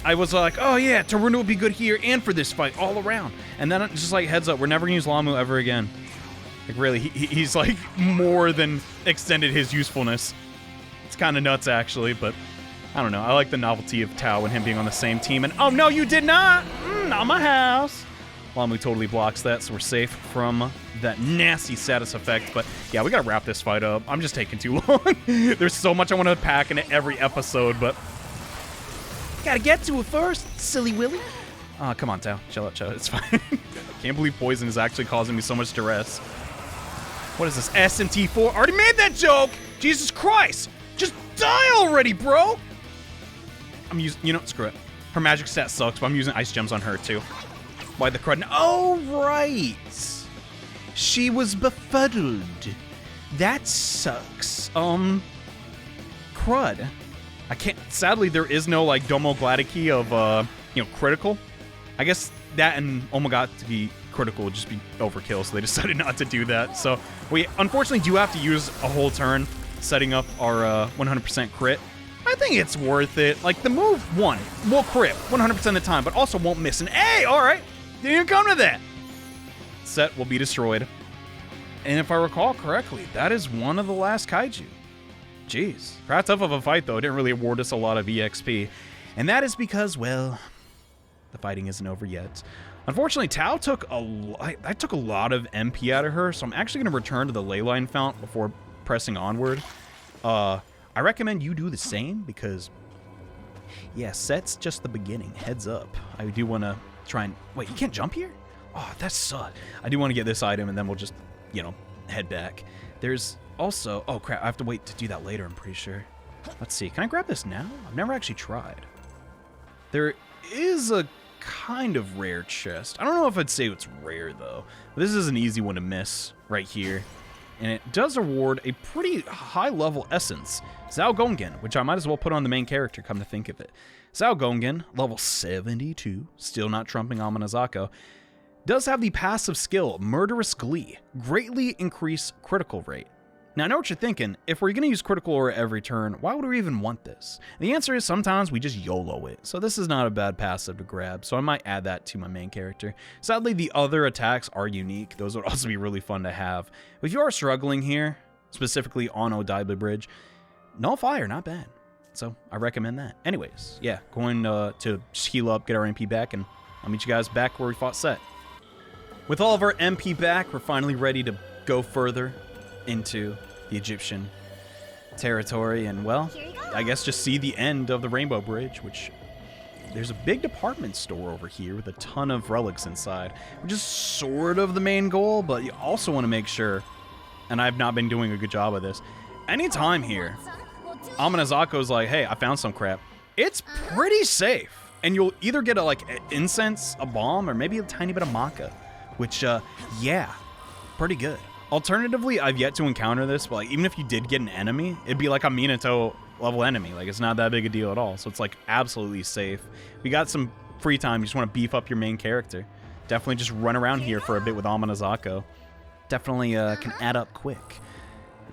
I was like, oh yeah, Taruna would be good here and for this fight all around. And then just like, heads up, we're never gonna use Lamu ever again. Like really, he's like more than extended his usefulness. It's kind of nuts actually, but I don't know. I like the novelty of Tau and him being on the same team. And oh no, you did not! Not my house! Lamu totally blocks that, so we're safe from that nasty status effect. But yeah, we gotta wrap this fight up. I'm just taking too long. There's so much I want to pack in every episode, but Gotta get to it first, silly Willy. come on, Tao. Chill out. It's fine. I can't believe poison is actually causing me so much duress. What is this? SMT4? Already made that joke! Jesus Christ! Just die already, bro! I'm using... You know, screw it. Her magic stat sucks, but I'm using ice gems on her, too. Why the crud? Oh, right! She was befuddled. That sucks. Crud. I can't... Sadly, there is no, like, Domo Gladiki of, you know, critical. I guess that and Omega to be critical would just be overkill, so they decided not to do that. So we unfortunately do have to use a whole turn setting up our 100% crit. I think it's worth it. Like, the move, one, will crit 100% of the time, but also won't miss an A. All right, didn't even come to that. Set will be destroyed. And if I recall correctly, that is one of the last kaiju. Jeez. Pretty tough of a fight, though. It didn't really award us a lot of EXP. And that is because, well, the fighting isn't over yet. Unfortunately, Tao took I took a lot of MP out of her, so I'm actually going to return to the Leyline Fount before pressing onward. I recommend you do the same because, yeah, set's just the beginning. Heads up. I do want to try and... Wait, you can't jump here? Oh, that sucks. I do want to get this item, and then we'll just, you know, head back. There's also... Oh, crap. I have to wait to do that later, I'm pretty sure. Let's see. Can I grab this now? I've never actually tried. There is a kind of rare chest. I don't know if I'd say it's rare, though. This is an easy one to miss right here. And it does award a pretty high-level essence. Zhao Gongen, which I might as well put on the main character, come to think of it. Zhao Gongen, level 72, still not trumping Amanazako. does have the passive skill Murderous Glee, greatly increase critical rate. Now, I know what you're thinking. If we're going to use critical aura every turn, why would we even want this? The answer is sometimes we just YOLO it. So this is not a bad passive to grab, so I might add that to my main character. Sadly, the other attacks are unique. Those would also be really fun to have. If you are struggling here, specifically on Odaiba Bridge, Null Fire, not bad. So I recommend that. Anyways, yeah, going to just heal up, get our MP back, and I'll meet you guys back where we fought Set. With all of our MP back, we're finally ready to go further into the Egyptian territory and, well, I guess just see the end of the Rainbow Bridge, which there's a big department store over here with a ton of relics inside, which is sort of the main goal, but you also want to make sure, and I've not been doing a good job of this, anytime here, Amanazako's like, hey, I found some crap, it's pretty safe, and you'll either get a, incense, a bomb, or maybe a tiny bit of maca, which, yeah, pretty good. Alternatively, I've yet to encounter this, but even if you did get an enemy, it'd be like a Minato level enemy. It's not that big a deal at all. So it's absolutely safe. We got some free time. You just want to beef up your main character. Definitely just run around here for a bit with Amanazako. Definitely can add up quick.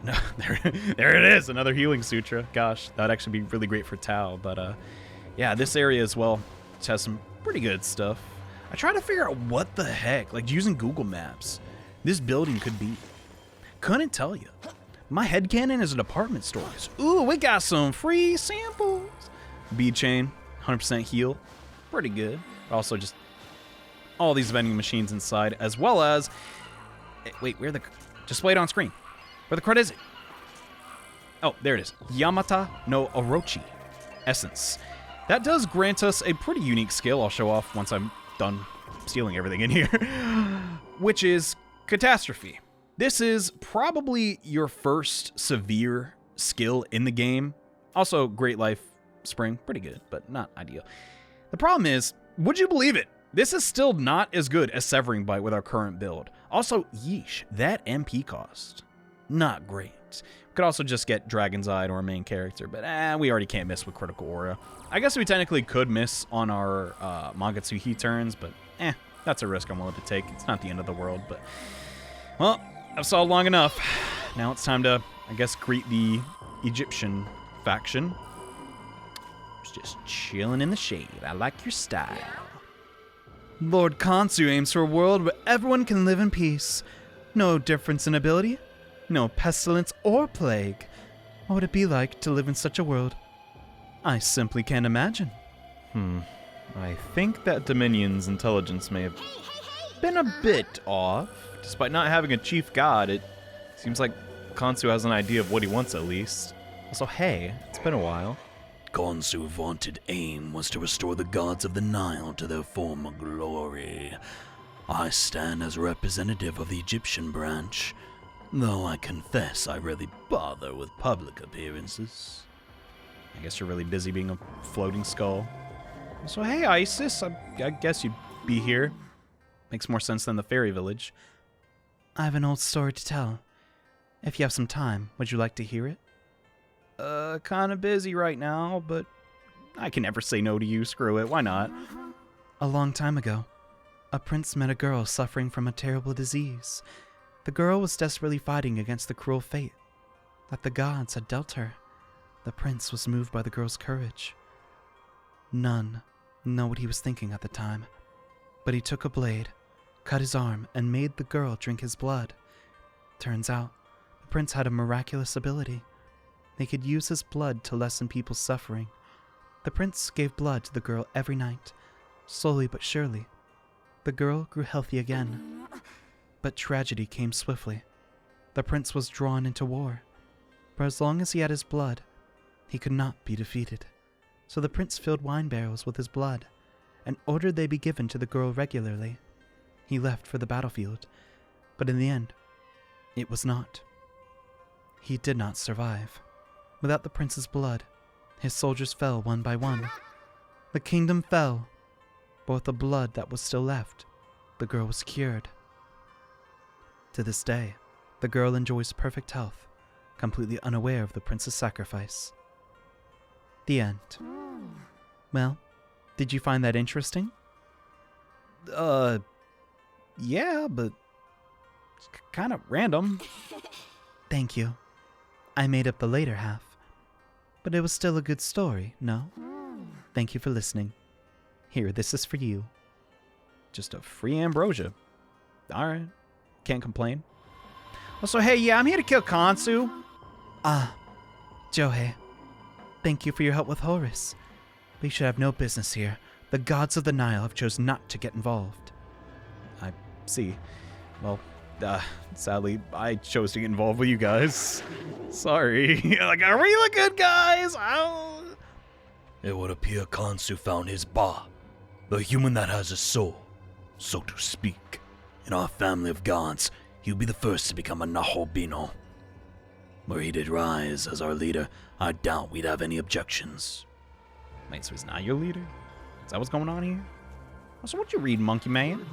No, there it is, another healing sutra. Gosh, that'd actually be really great for Tao. But yeah, this area as well just has some pretty good stuff. I try to figure out what the heck, using Google Maps, this building could be. Couldn't tell you. My headcanon is a department store. Ooh, we got some free samples. Bead chain, 100% heal. Pretty good. Also just all these vending machines inside, as well as... Wait, where the... Display it on screen. Where the crud is it? Oh, there it is. Yamata no Orochi Essence. That does grant us a pretty unique skill I'll show off once I'm done stealing everything in here. Which is Catastrophe. This is probably your first severe skill in the game. Also, Great Life Spring, pretty good, but not ideal. The problem is, would you believe it? This is still not as good as Severing Bite with our current build. Also, yeesh, that MP cost, not great. We could also just get Dragon's Eye to our main character, but we already can't miss with Critical Aura. I guess we technically could miss on our Magatsuhi turns, but that's a risk I'm willing to take. It's not the end of the world, but... Well, I've saw long enough. Now it's time to, I guess, greet the Egyptian faction. Just chilling in the shade. I like your style. Lord Konshu aims for a world where everyone can live in peace. No difference in ability, no pestilence or plague. What would it be like to live in such a world? I simply can't imagine. I think that Dominion's intelligence may have been a bit off. Despite not having a chief god, it seems like Khonsu has an idea of what he wants at least. Also, hey, it's been a while. Khonsu's vaunted aim was to restore the gods of the Nile to their former glory. I stand as representative of the Egyptian branch, though I confess I rarely bother with public appearances. I guess you're really busy being a floating skull. So hey, Isis, I guess you'd be here. Makes more sense than the fairy village. I have an old story to tell. If you have some time, would you like to hear it? Kind of busy right now, but I can never say no to you. Screw it, why not? A long time ago, a prince met a girl suffering from a terrible disease. The girl was desperately fighting against the cruel fate that the gods had dealt her. The prince was moved by the girl's courage. None know what he was thinking at the time, but he took a blade, cut his arm, and made the girl drink his blood. Turns out, the prince had a miraculous ability. He could use his blood to lessen people's suffering. The prince gave blood to the girl every night. Slowly but surely, the girl grew healthy again. But tragedy came swiftly. The prince was drawn into war. For as long as he had his blood, he could not be defeated. So the prince filled wine barrels with his blood and ordered they be given to the girl regularly. He left for the battlefield, but in the end, it was not. He did not survive. Without the prince's blood, his soldiers fell one by one. The kingdom fell, but with the blood that was still left, the girl was cured. To this day, the girl enjoys perfect health, completely unaware of the prince's sacrifice. The end. Well, did you find that interesting? Yeah, but it's kind of random. Thank you. I made up the later half. But it was still a good story, no? Thank you for listening. Here, this is for you. Just a free ambrosia. All right. Can't complain. Also, hey, yeah, I'm here to kill Khonsu. Johei. Thank you for your help with Horus. We should have no business here. The gods of the Nile have chosen not to get involved. I see. Well, sadly, I chose to get involved with you guys. Sorry. Like, are we the good guys? It would appear Khonsu found his Ba, the human that has a soul, so to speak. In our family of gods, he'll be the first to become a Nahobino. Were he to rise as our leader, I doubt we'd have any objections. Wait, so he's not your leader? Is that what's going on here? So what you read, Monkey Man?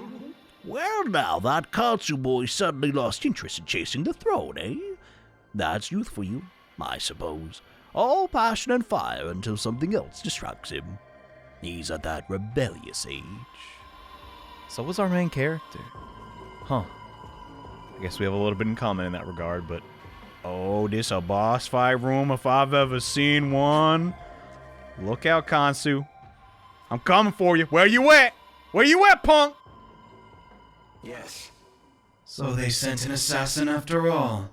Well now, that Khonsu boy suddenly lost interest in chasing the throne, eh? That's youth for you, I suppose. All passion and fire until something else distracts him. He's at that rebellious age. So was our main character. Huh. I guess we have a little bit in common in that regard, but... Oh, this a boss fight room if I've ever seen one. Look out, Khonsu. I'm coming for you. Where you at? Where you at, punk? Yes. So they sent an assassin after all.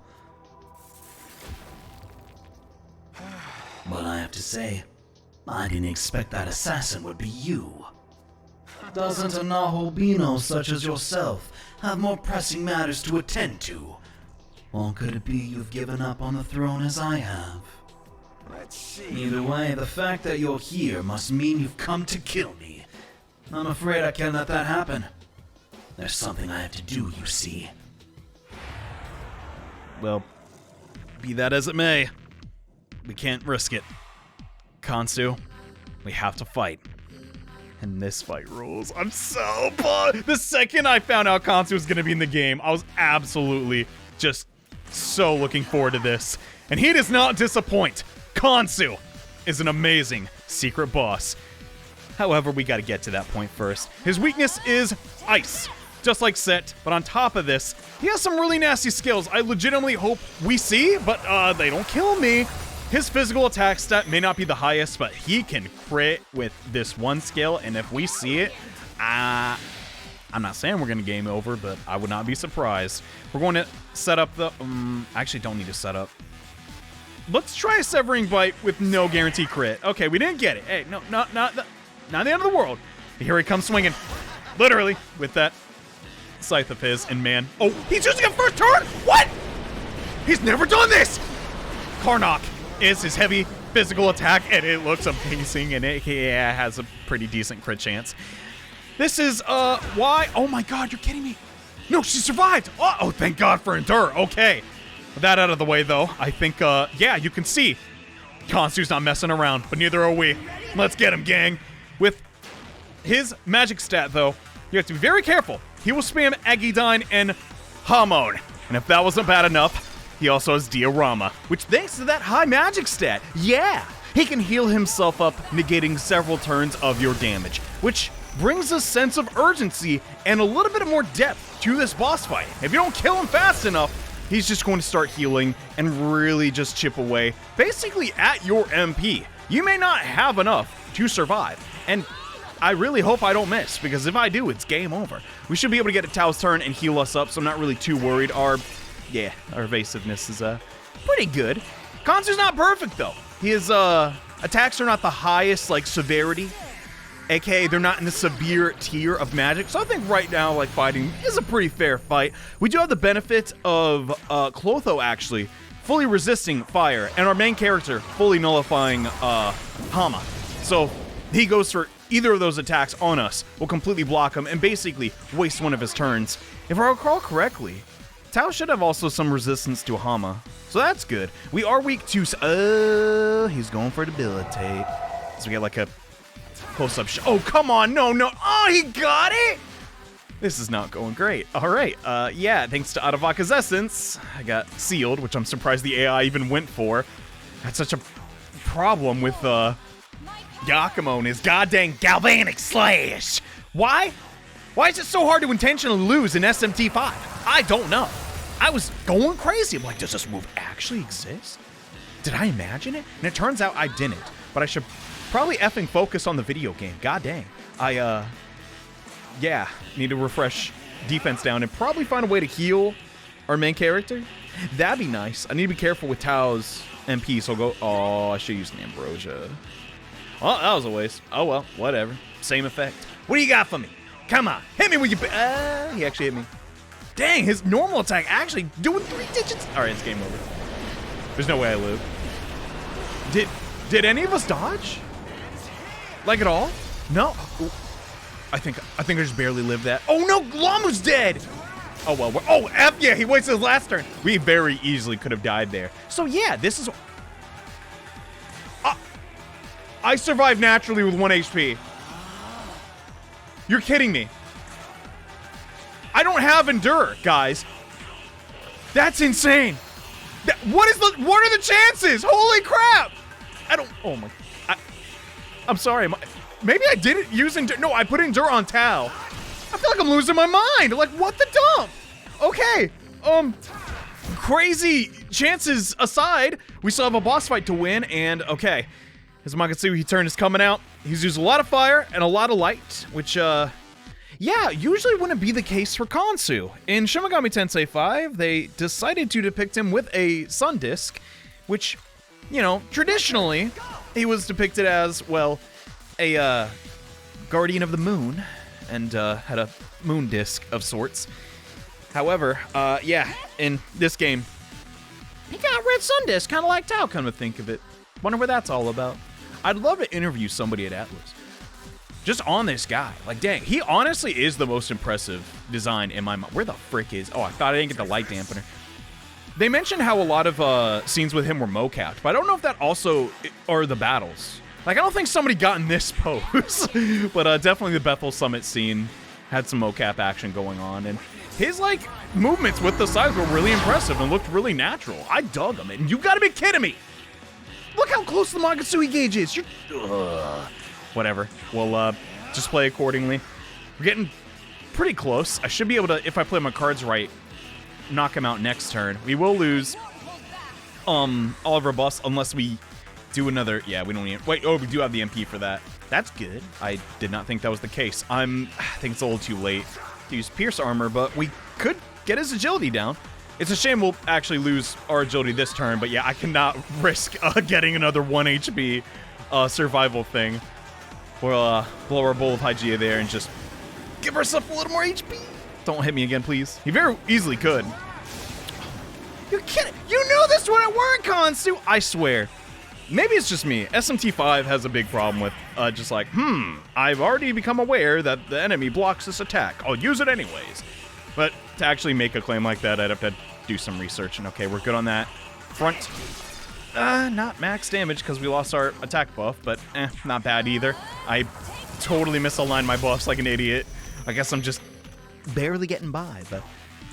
But I have to say, I didn't expect that assassin would be you. Doesn't a Nahobino such as yourself have more pressing matters to attend to? Or could it be you've given up on the throne as I have? Let's see. Either way, the fact that you're here must mean you've come to kill me. I'm afraid I can't let that happen. There's something I have to do, you see. Well, be that as it may, we can't risk it. Khonsu, we have to fight. And this fight rules. I'm so pumped. The second I found out Khonsu was going to be in the game, I was absolutely just so looking forward to this. And he does not disappoint. Khonsu is an amazing secret boss. However, we got to get to that point first. His weakness is ice, just like Set, but on top of this, he has some really nasty skills I legitimately hope we see, but they don't kill me. His physical attack stat may not be the highest, but he can crit with this one skill, and if we see it, I'm not saying we're going to game over, but I would not be surprised. We're going to set up the... actually, don't need to set up. Let's try a Severing Bite with no guarantee crit. Okay, we didn't get it. Hey, no, not the end of the world. Here he comes swinging. Literally, with that scythe of his, and man... Oh, he's using a first turn? What? He's never done this! Karnak is his heavy physical attack, and it looks amazing, and it has a pretty decent crit chance. This is, why? Oh my god, you're kidding me. No, she survived! Oh, thank god for Endure. Okay. With that out of the way, though, I think, yeah, you can see Khonsu's not messing around, but neither are we. Let's get him, gang. With his magic stat, though, you have to be very careful. He will spam Agidyne and Hamon. And if that wasn't bad enough, he also has Diorama, which thanks to that high magic stat, yeah, he can heal himself up, negating several turns of your damage, which brings a sense of urgency and a little bit more depth to this boss fight. If you don't kill him fast enough, he's just going to start healing and really just chip away, basically at your MP. You may not have enough to survive, and I really hope I don't miss, because if I do, it's game over. We should be able to get a Tao's turn and heal us up, so I'm not really too worried. Our evasiveness is pretty good. Khonsu's not perfect, though. His attacks are not the highest, like, severity. AKA, they're not in the severe tier of magic. So I think right now, like, fighting is a pretty fair fight. We do have the benefit of Clotho, actually, fully resisting fire, and our main character fully nullifying Hama. So he goes for either of those attacks on us, will completely block him, and basically waste one of his turns. If I recall correctly, Tao should have also some resistance to Hama, so that's good. We are weak to... he's going for debilitate. So we get like a close-up shot. Oh, come on, no. Oh, he got it! This is not going great. All right, yeah, thanks to Adavaka's Essence, I got sealed, which I'm surprised the AI even went for. That's such a problem with, Yakumo and his goddamn galvanic slash. Why? Why is it so hard to intentionally lose in SMT5? I don't know. I was going crazy. I'm like, does this move actually exist? Did I imagine it? And it turns out I didn't. But I should probably effing focus on the video game. God dang. Yeah, need to refresh defense down and probably find a way to heal our main character. That'd be nice. I need to be careful with Tao's MP, so I'll go... Oh, I should use an Ambrosia. Oh, that was a waste. Oh, well, whatever. Same effect. What do you got for me? Come on. Hit me with your... he actually hit me. Dang, his normal attack actually doing 3 digits. All right, it's game over. There's no way I live. Did any of us dodge? Like at all? No. Ooh. I think I just barely lived that. Oh no, Lamu's dead. Oh well. Oh F yeah, he wasted his last turn. We very easily could have died there. So yeah, this is. I survived naturally with 1 HP. You're kidding me. I don't have Endure, guys. That's insane. What are the chances? Holy crap! I don't. Oh my. I'm sorry. Maybe I didn't use Endure. No, I put Endure on Tao. I feel like I'm losing my mind. Like, what the dump? Okay. Crazy chances aside, we still have a boss fight to win, and okay. His Makatsuhi turn is coming out. He's used a lot of fire and a lot of light, which, yeah, usually wouldn't be the case for Khonsu. In Shin Megami Tensei V, they decided to depict him with a sun disk, which, you know, traditionally, he was depicted as, well, a guardian of the moon, and had a moon disk of sorts. However, yeah, in this game, he got a red sun disk, kind of like Tao, come to think of it. Wonder what that's all about. I'd love to interview somebody at Atlas. Just on this guy. Like, dang, he honestly is the most impressive design in my mind. Where the frick is... Oh, I thought I didn't get the light dampener. They mentioned how a lot of scenes with him were mocapped, but I don't know if that also are the battles. Like, I don't think somebody got in this pose. But definitely the Bethel Summit scene had some mocap action going on, and his, like, movements with the sides were really impressive and looked really natural. I dug them, and you gotta be kidding me! Look how close the Makatsuhi gauge is! Whatever. We'll just play accordingly. We're getting pretty close. I should be able to, if I play my cards right, knock him out next turn. We will lose Oliver Bus unless we do another... Yeah, we don't need... Wait, oh, we do have the MP for that. That's good. I did not think that was the case. I think it's a little too late to use Pierce Armor, but we could get his agility down. It's a shame we'll actually lose our agility this turn, but yeah, I cannot risk getting another 1 HP survival thing. We'll blow our bowl of Hygeia there and just give ourselves a little more HP. Don't hit me again, please. He very easily could. You're kidding. You knew this when it weren't, Khonsu. I swear. Maybe it's just me. SMT5 has a big problem with just like, I've already become aware that the enemy blocks this attack. I'll use it anyways. But to actually make a claim like that, I'd have to do some research. And okay, we're good on that. Front. Not max damage because we lost our attack buff, but not bad either. I totally misaligned my buffs like an idiot. I guess I'm just barely getting by, but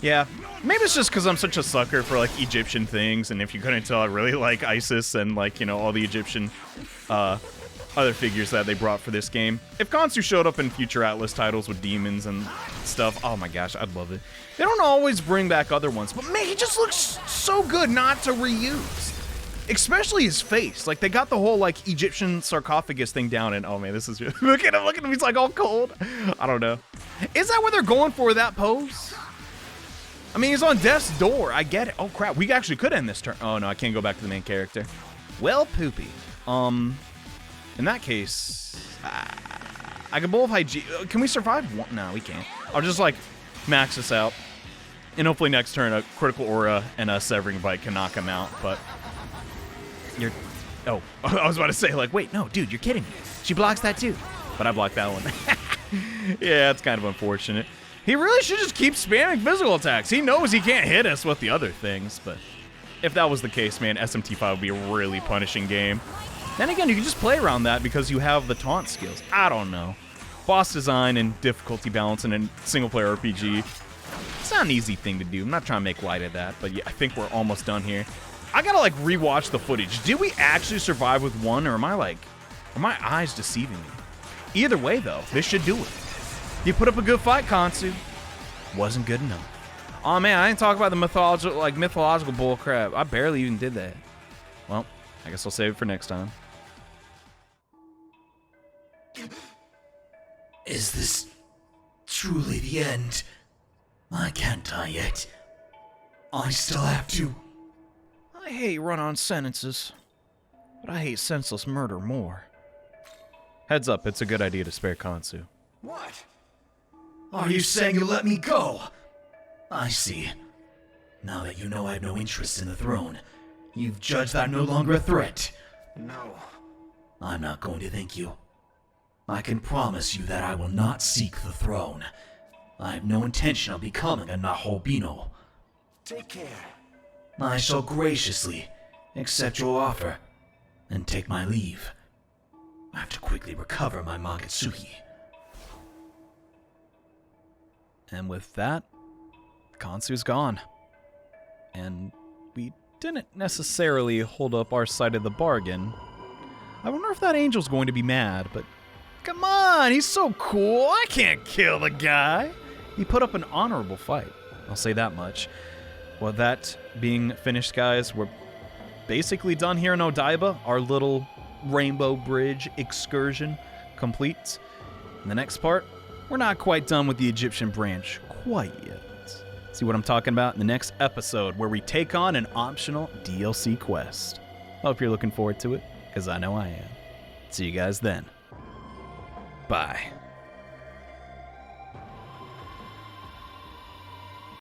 yeah. Maybe it's just because I'm such a sucker for like Egyptian things, and if you couldn't tell, I really like Isis and like, you know, all the Egyptian other figures that they brought for this game. If Konshu showed up in future Atlas titles with demons and stuff, oh my gosh, I'd love it. They don't always bring back other ones, but man, he just looks so good not to reuse. Especially his face. Like, they got the whole, like, Egyptian sarcophagus thing down, and oh man, this is... look at him, he's like all cold. I don't know. Is that what they're going for, that pose? I mean, he's on death's door. I get it. Oh crap, we actually could end this turn. Oh no, I can't go back to the main character. Well, poopy. In that case, I can bowl of Hygeia. Can we survive one? No, we can't. I'll just, like, max this out. And hopefully next turn, a critical aura and a severing bite can knock him out, but... You're... Oh, I was about to say, like, wait, no, dude, you're kidding me. She blocks that too. But I blocked that one. Yeah, it's kind of unfortunate. He really should just keep spamming physical attacks. He knows he can't hit us with the other things, but if that was the case, man, SMT5 would be a really punishing game. Then again, you can just play around that because you have the taunt skills. I don't know. Boss design and difficulty balance in a single-player RPG. It's not an easy thing to do. I'm not trying to make light of that, but yeah, I think we're almost done here. I gotta, like, rewatch the footage. Did we actually survive with one, or am I, like... Are my eyes deceiving me? Either way, though, this should do it. You put up a good fight, Khonsu. Wasn't good enough. Oh man, I didn't talk about the mythological bullcrap. I barely even did that. Well, I guess I'll save it for next time. Is this truly the end? I can't die yet. I still have to. I hate run-on sentences, but I hate senseless murder more. Heads up, it's a good idea to spare Khonsu. What? Are you saying you'll let me go? I see. Now that you know I have no interest in the throne, you've judged that I'm no longer a threat. No. I'm not going to thank you. I can promise you that I will not seek the throne. I have no intention of becoming a Nahobino. Take care. I shall graciously accept your offer and take my leave. I have to quickly recover my Magatsuki. And with that, Khonsu's gone. And we didn't necessarily hold up our side of the bargain. I wonder if that angel's going to be mad, but come on, he's so cool. I can't kill the guy. He put up an honorable fight. I'll say that much. Well, that being finished, guys, we're basically done here in Odaiba. Our little Rainbow Bridge excursion complete. In the next part, we're not quite done with the Egyptian branch quite yet. See what I'm talking about in the next episode, where we take on an optional DLC quest. Hope you're looking forward to it, because I know I am. See you guys then. Bye.